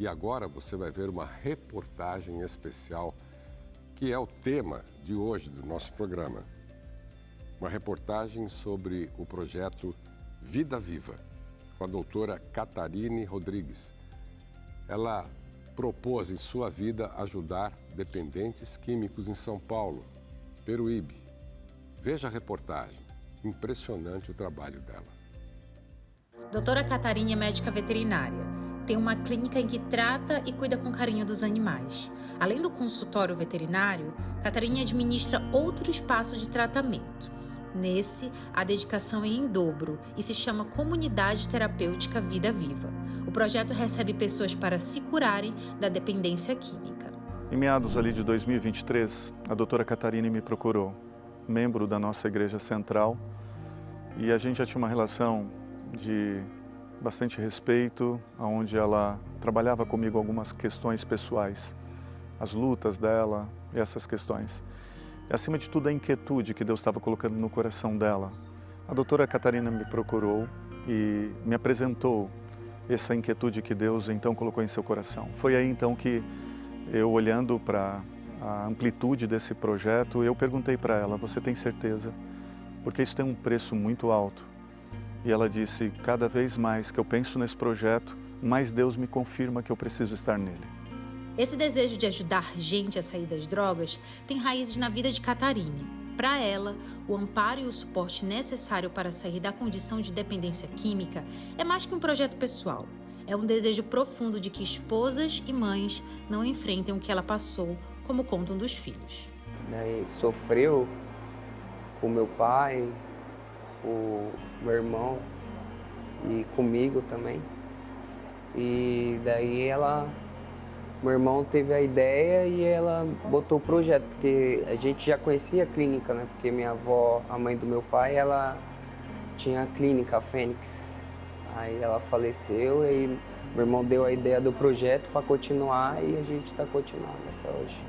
E agora você vai ver uma reportagem especial que é o tema de hoje do nosso programa. Uma reportagem sobre o projeto Vida Viva, com a doutora Catarine Rodrigues. Ela propôs em sua vida ajudar dependentes químicos em São Paulo, Peruíbe. Veja a reportagem. Impressionante o trabalho dela. Doutora Catarine é médica veterinária. Tem uma clínica em que trata e cuida com carinho dos animais. Além do consultório veterinário, Catarine administra outro espaço de tratamento. Nesse, a dedicação é em dobro e se chama Comunidade Terapêutica Vida Viva. O projeto recebe pessoas para se curarem da dependência química. Em meados ali de 2023, a doutora Catarine me procurou, membro da nossa igreja central, e a gente já tinha uma relação de bastante respeito, onde ela trabalhava comigo algumas questões pessoais, as lutas dela e essas questões. E, acima de tudo, a inquietude que Deus estava colocando no coração dela. A doutora Catarina me procurou e me apresentou essa inquietude que Deus então colocou em seu coração. Foi aí então que eu, olhando para a amplitude desse projeto, eu perguntei para ela: você tem certeza? Porque isso tem um preço muito alto. E ela disse: cada vez mais que eu penso nesse projeto, mais Deus me confirma que eu preciso estar nele. Esse desejo de ajudar gente a sair das drogas tem raízes na vida de Catarine. Para ela, o amparo e o suporte necessário para sair da condição de dependência química é mais que um projeto pessoal. É um desejo profundo de que esposas e mães não enfrentem o que ela passou, como contam dos filhos. Daí sofreu com meu pai, o meu irmão e comigo também. E daí meu irmão teve a ideia e ela botou o projeto, porque a gente já conhecia a clínica, né? Porque minha avó, a mãe do meu pai, ela tinha a clínica, a Fênix. Aí ela faleceu e meu irmão deu a ideia do projeto para continuar e a gente está continuando até hoje.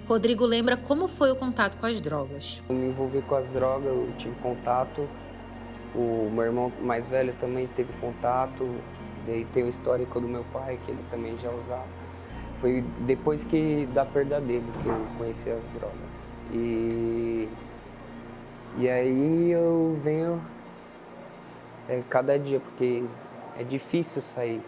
Rodrigo lembra como foi o contato com as drogas. Eu me envolvi com as drogas, eu tive contato. O meu irmão mais velho também teve contato. Daí tem o histórico do meu pai, que ele também já usava. Foi depois da perda dele que eu conheci as drogas. E aí eu venho cada dia, porque é difícil sair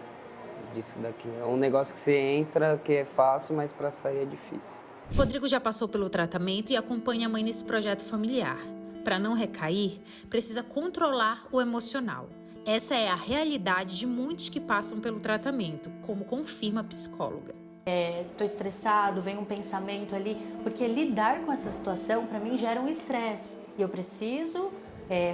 disso daqui. É um negócio que você entra, que é fácil, mas para sair é difícil. Rodrigo já passou pelo tratamento e acompanha a mãe nesse projeto familiar. Para não recair, precisa controlar o emocional. Essa é a realidade de muitos que passam pelo tratamento, como confirma a psicóloga. Tô estressado, vem um pensamento ali, porque lidar com essa situação para mim gera um estresse. E eu preciso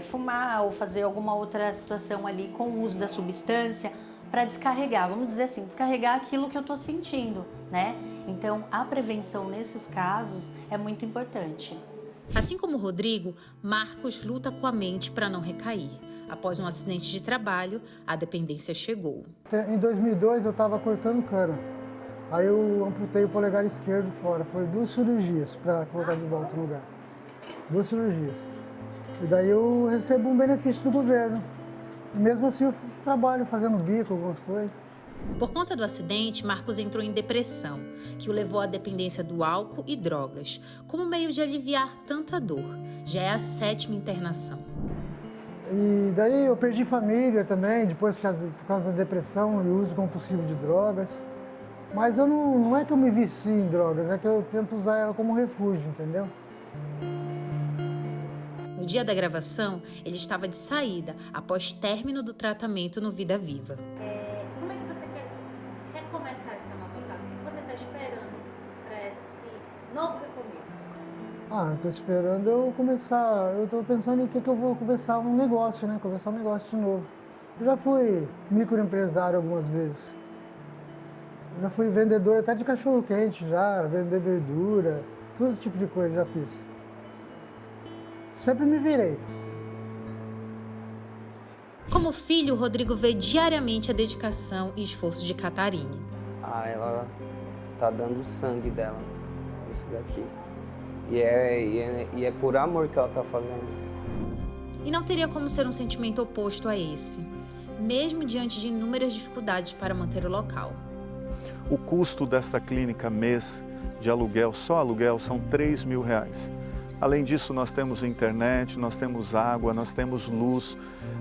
fumar ou fazer alguma outra situação ali com o uso da substância para descarregar, vamos dizer assim, descarregar aquilo que eu tô sentindo, né? Então, a prevenção nesses casos é muito importante. Assim como o Rodrigo, Marcos luta com a mente para não recair. Após um acidente de trabalho, a dependência chegou. Em 2002 eu estava cortando cana. Aí eu amputei o polegar esquerdo fora. Foi 2 cirurgias para colocar de volta no lugar. 2 cirurgias. E daí eu recebo um benefício do governo. E mesmo assim eu trabalho fazendo bico, algumas coisas. Por conta do acidente, Marcos entrou em depressão, que o levou à dependência do álcool e drogas, como meio de aliviar tanta dor. Já é a 7ª internação. E daí eu perdi família também, depois por causa da depressão e uso compulsivo de drogas. Mas eu não é que eu me vicio em drogas, é que eu tento usar ela como refúgio, entendeu? No dia da gravação, ele estava de saída, após término do tratamento no Vida Viva. Como é que você quer recomeçar essa nova fase? O que você está esperando para esse novo recomeço? Eu tô esperando eu começar, eu tô pensando em que eu vou começar um negócio, né? Começar um negócio de novo. Eu já fui microempresário algumas vezes. Eu já fui vendedor até de cachorro-quente, já, vender verdura, todo tipo de coisa já fiz. Sempre me virei. Como filho, Rodrigo vê diariamente a dedicação e esforço de Catarine. Ela tá dando o sangue dela, isso daqui. E é por amor que ela tá fazendo. E não teria como ser um sentimento oposto a esse, mesmo diante de inúmeras dificuldades para manter o local. O custo desta clínica mês de aluguel, só aluguel, são R$3.000. Além disso, nós temos internet, nós temos água, nós temos luz,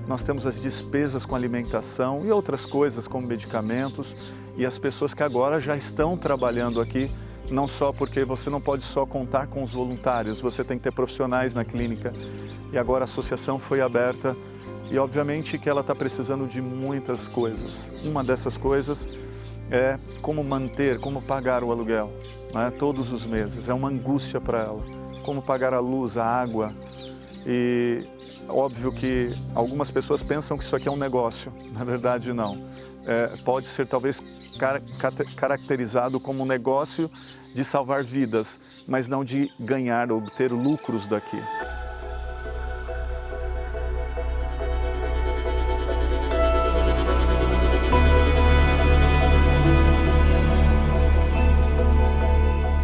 nós temos as despesas com alimentação e outras coisas como medicamentos. E as pessoas que agora já estão trabalhando aqui, não só porque você não pode só contar com os voluntários, você tem que ter profissionais na clínica. E agora a associação foi aberta e obviamente que ela está precisando de muitas coisas. Uma dessas coisas é como manter, como pagar o aluguel, né, todos os meses. É uma angústia para ela. Como pagar a luz, a água. E óbvio que algumas pessoas pensam que isso aqui é um negócio. Na verdade, não. Pode ser talvez caracterizado como um negócio de salvar vidas, mas não de ganhar ou obter lucros daqui.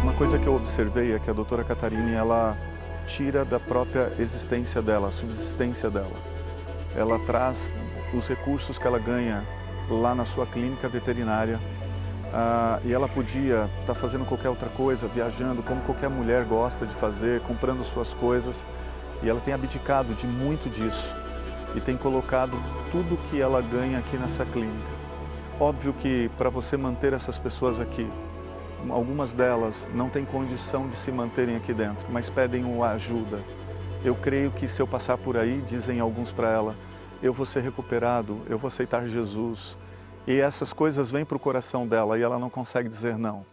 Uma coisa que eu observei é que a doutora Catarine, ela tira da própria existência dela, a subsistência dela. Ela traz os recursos que ela ganha lá na sua clínica veterinária e ela podia estar fazendo qualquer outra coisa, viajando, como qualquer mulher gosta de fazer, comprando suas coisas. E ela tem abdicado de muito disso e tem colocado tudo que ela ganha aqui nessa clínica. Óbvio que para você manter essas pessoas aqui, algumas delas não têm condição de se manterem aqui dentro, mas pedem uma ajuda. Eu creio que se eu passar por aí, dizem alguns para ela, eu vou ser recuperado, eu vou aceitar Jesus. E essas coisas vêm para o coração dela e ela não consegue dizer não.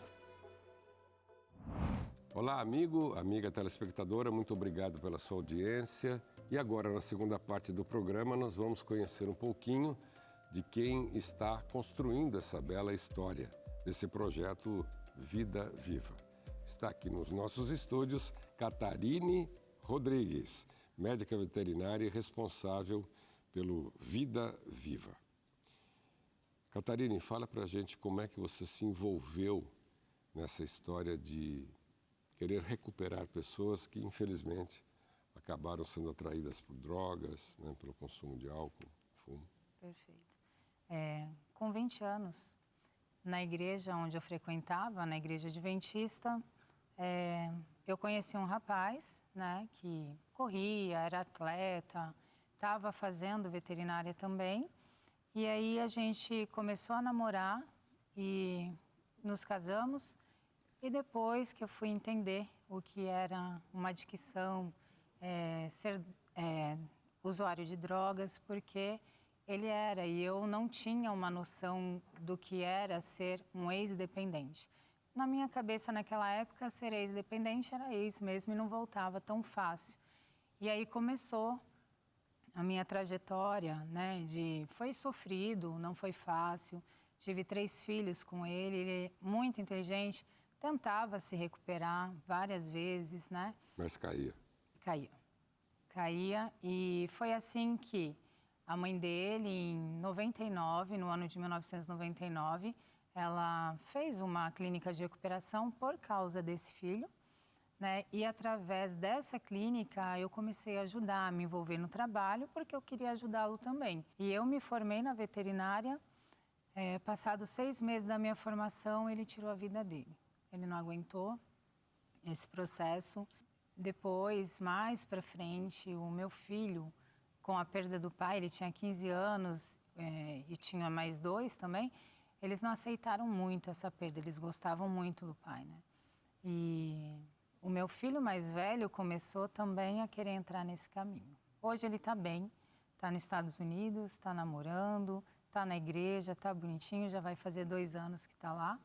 Olá, amigo, amiga telespectadora, muito obrigado pela sua audiência. E agora, na segunda parte do programa, nós vamos conhecer um pouquinho de quem está construindo essa bela história desse projeto Vida Viva. Está aqui nos nossos estúdios Catarine Rodrigues, médica veterinária e responsável pelo Vida Viva. Catarine, fala pra gente como é que você se envolveu nessa história de querer recuperar pessoas que, infelizmente, acabaram sendo atraídas por drogas, né, pelo consumo de álcool, fumo. Perfeito. Com 20 anos, na igreja onde eu frequentava, na igreja adventista, eu conheci um rapaz, né, que corria, era atleta, estava fazendo veterinária também. E aí a gente começou a namorar e nos casamos. E depois que eu fui entender o que era uma adicção, ser usuário de drogas, porque ele era, e eu não tinha uma noção do que era ser um ex-dependente. Na minha cabeça, naquela época, ser ex-dependente era ex mesmo e não voltava tão fácil. E aí começou a minha trajetória, né, foi sofrido, não foi fácil. Tive 3 filhos com ele, ele é muito inteligente, tentava se recuperar várias vezes, né? Mas caía. Caía e foi assim que a mãe dele, em 99, no ano de 1999, ela fez uma clínica de recuperação por causa desse filho, né? E através dessa clínica eu comecei a ajudar, a me envolver no trabalho, porque eu queria ajudá-lo também. E eu me formei na veterinária, passados 6 meses da minha formação, ele tirou a vida dele. Ele não aguentou esse processo. Depois, mais para frente, o meu filho, com a perda do pai, ele tinha 15 anos e tinha mais 2 também, eles não aceitaram muito essa perda, eles gostavam muito do pai, né? E o meu filho mais velho começou também a querer entrar nesse caminho. Hoje ele está bem, está nos Estados Unidos, está namorando, está na igreja, está bonitinho, já vai fazer 2 anos que está lá,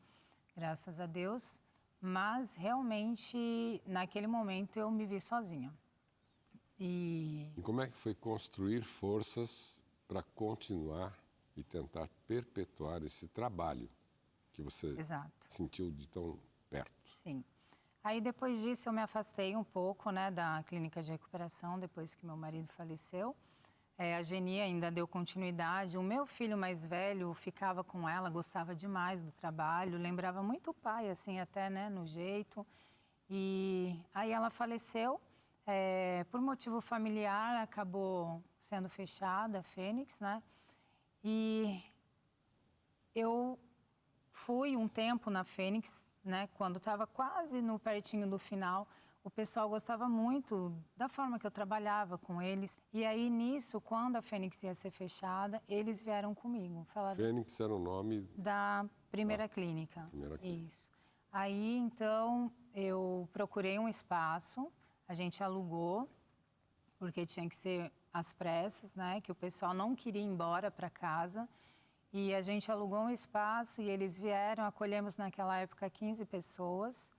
graças a Deus. Mas realmente, naquele momento, eu me vi sozinha. E como é que foi construir forças para continuar e tentar perpetuar esse trabalho que você sentiu de tão perto? Sim. Aí, depois disso, eu me afastei um pouco, né, da clínica de recuperação, depois que meu marido faleceu. A Geni ainda deu continuidade. O meu filho mais velho ficava com ela, gostava demais do trabalho, lembrava muito o pai, assim, até, né, no jeito. E aí ela faleceu. Por motivo familiar, acabou sendo fechada a Fênix, né? E eu fui um tempo na Fênix, né, quando estava quase no pertinho do final. O pessoal gostava muito da forma que eu trabalhava com eles. E aí, nisso, quando a Fênix ia ser fechada, eles vieram comigo. Falaram, Fênix era o nome da primeira clínica. Primeira clínica. Isso. Aí, então, eu procurei um espaço, a gente alugou, porque tinha que ser às pressas, né? Que o pessoal não queria ir embora para casa. E a gente alugou um espaço e eles vieram, acolhemos naquela época 15 pessoas.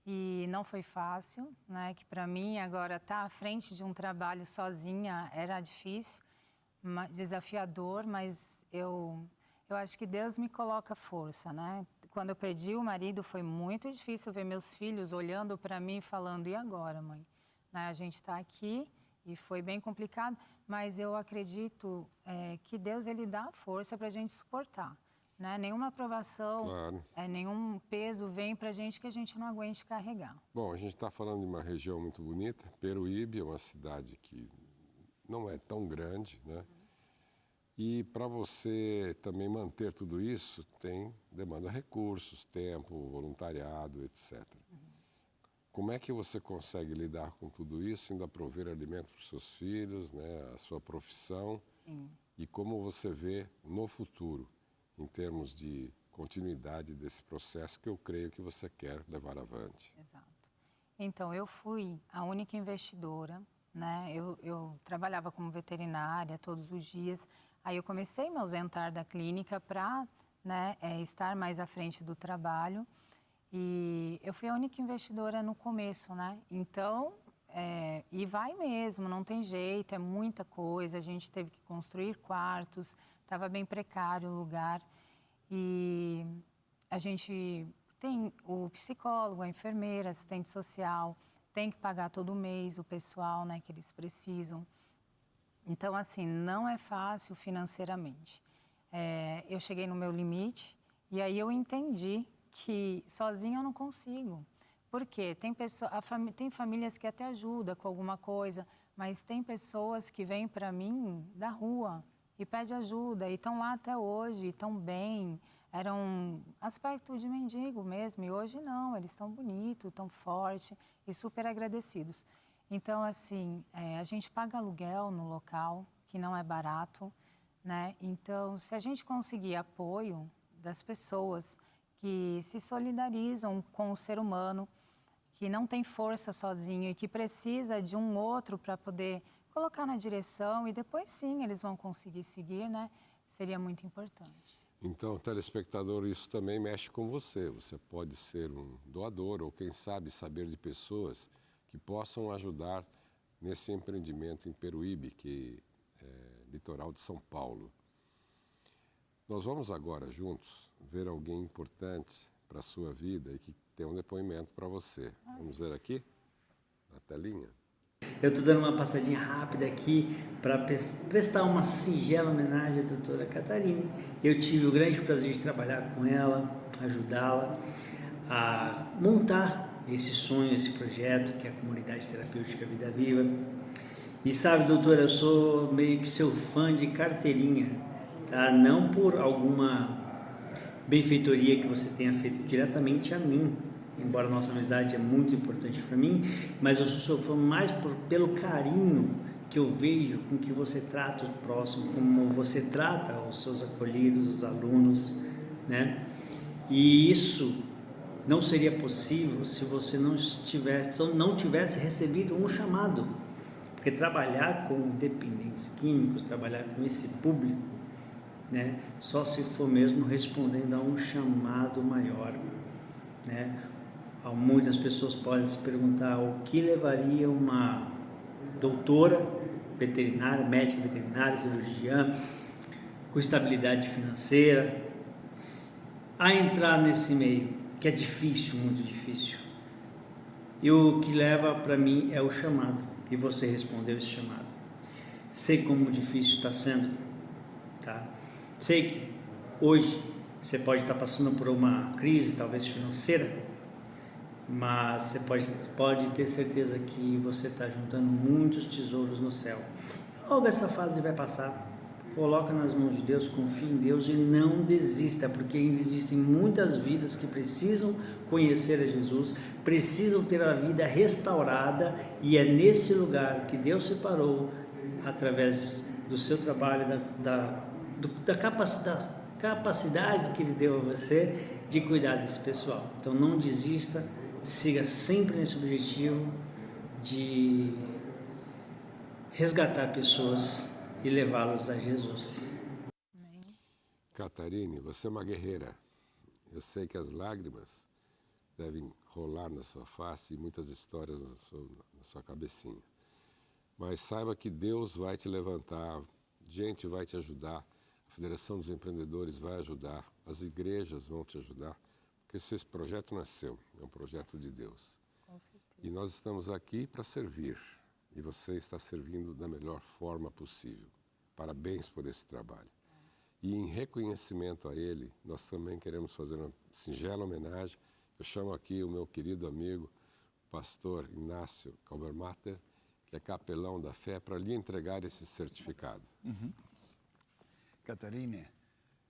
E não foi fácil, né? Que para mim agora estar à frente de um trabalho sozinha era difícil, desafiador, mas eu acho que Deus me coloca força, né? Quando eu perdi o marido foi muito difícil ver meus filhos olhando para mim e falando, e agora, mãe? Né? A gente está aqui e foi bem complicado, mas eu acredito que Deus ele dá força para a gente suportar. Né? Nenhuma aprovação, Claro. Nenhum peso vem para a gente que a gente não aguente carregar. Bom, a gente está falando de uma região muito bonita. Peruíbe é uma cidade que não é tão grande, né? E para você também manter tudo isso, demanda recursos, tempo, voluntariado, etc. Como é que você consegue lidar com tudo isso, ainda prover alimento para os seus filhos, né? A sua profissão? Sim. E como você vê no futuro, em termos de continuidade desse processo que eu creio que você quer levar avante. Exato. Então, eu fui a única investidora, né? Eu trabalhava como veterinária todos os dias, aí eu comecei a me ausentar da clínica para, né, estar mais à frente do trabalho e eu fui a única investidora no começo, né? Então, e vai mesmo, não tem jeito, é muita coisa, a gente teve que construir quartos, estava bem precário o lugar e a gente tem o psicólogo, a enfermeira, assistente social, tem que pagar todo mês o pessoal, né, que eles precisam. Então, assim, não é fácil financeiramente. Eu cheguei no meu limite e aí eu entendi que sozinha eu não consigo. Por quê? Tem famílias que até ajudam com alguma coisa, mas tem pessoas que vêm para mim da rua e pedem ajuda, e estão lá até hoje, estão bem, era um aspecto de mendigo mesmo, e hoje não, eles estão bonitos, estão fortes e super agradecidos. Então, assim, a gente paga aluguel no local, que não é barato, né? Então, se a gente conseguir apoio das pessoas que se solidarizam com o ser humano, que não tem força sozinho e que precisa de um outro para poder colocar na direção e depois sim eles vão conseguir seguir, né? Seria muito importante. Então, telespectador, isso também mexe com você. Você pode ser um doador ou, quem sabe, saber de pessoas que possam ajudar nesse empreendimento em Peruíbe, que é litoral de São Paulo. Nós vamos agora, juntos, ver alguém importante para a sua vida e que tem um depoimento para você. Vamos ver aqui, na telinha. Eu estou dando uma passadinha rápida aqui para prestar uma singela homenagem à doutora Catarine. Eu tive o grande prazer de trabalhar com ela, ajudá-la a montar esse sonho, esse projeto que é a Comunidade Terapêutica Vida Viva. E sabe, doutora, eu sou meio que seu fã de carteirinha, tá? Não por alguma benfeitoria que você tenha feito diretamente a mim, embora a nossa amizade é muito importante para mim, mas eu sou seu fã mais pelo carinho que eu vejo com que você trata o próximo, como você trata os seus acolhidos, os alunos, né? E isso não seria possível se você não tivesse recebido um chamado, porque trabalhar com dependentes químicos, trabalhar com esse público, né, só se for mesmo respondendo a um chamado maior, né? Muitas pessoas podem se perguntar o que levaria uma doutora veterinária, médica veterinária, cirurgiã, com estabilidade financeira, a entrar nesse meio, que é difícil, muito difícil. E o que leva para mim é o chamado, e você respondeu esse chamado. Sei como difícil está sendo, tá? Sei que hoje você pode estar passando por uma crise, talvez financeira, mas você pode ter certeza que você está juntando muitos tesouros no céu. Logo essa fase vai passar, coloca nas mãos de Deus, confie em Deus e não desista, porque ainda existem muitas vidas que precisam conhecer a Jesus, precisam ter a vida restaurada, e é nesse lugar que Deus separou, através do seu trabalho, da capacidade que Ele deu a você de cuidar desse pessoal. Então não desista, siga sempre nesse objetivo de resgatar pessoas e levá-los a Jesus. Catarine, você é uma guerreira. Eu sei que as lágrimas devem rolar na sua face e muitas histórias na sua cabecinha. Mas saiba que Deus vai te levantar, gente vai te ajudar, a Federação dos Empreendedores vai ajudar, as igrejas vão te ajudar, porque esse projeto não é seu, é um projeto de Deus. Com certeza. E nós estamos aqui para servir, e você está servindo da melhor forma possível. Parabéns por esse trabalho. E em reconhecimento a ele, nós também queremos fazer uma singela homenagem. Eu chamo aqui o meu querido amigo, pastor Inácio Kalbermatter, que é capelão da fé, para lhe entregar esse certificado. Catarine,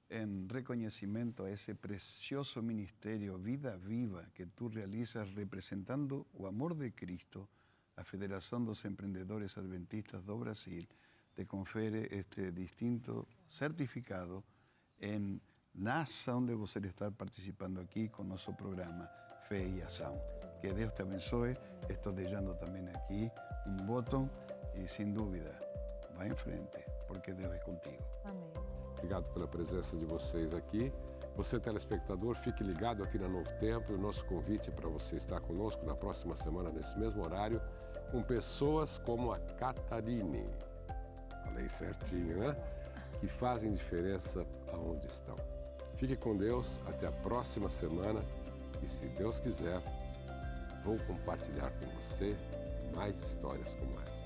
en reconocimiento a ese precioso ministerio Vida Viva que tú realizas representando o amor de Cristo, a Federação dos Empreendedores Adventistas do Brasil te confere este distinto certificado na ação de você estar participando aqui com nosso programa Fé e Ação. Que Deus te abençoe. Estou deixando também aqui botão e, sem dúvida, vá em frente, porque Deus é contigo. Amém. Obrigado pela presença de vocês aqui. Você, telespectador, fique ligado aqui na Novo Tempo. O nosso convite é para você estar conosco na próxima semana, nesse mesmo horário, com pessoas como a Catarine. Falei certinho, né? Que fazem diferença aonde estão. Fique com Deus, até a próxima semana. E se Deus quiser, vou compartilhar com você mais histórias como essa.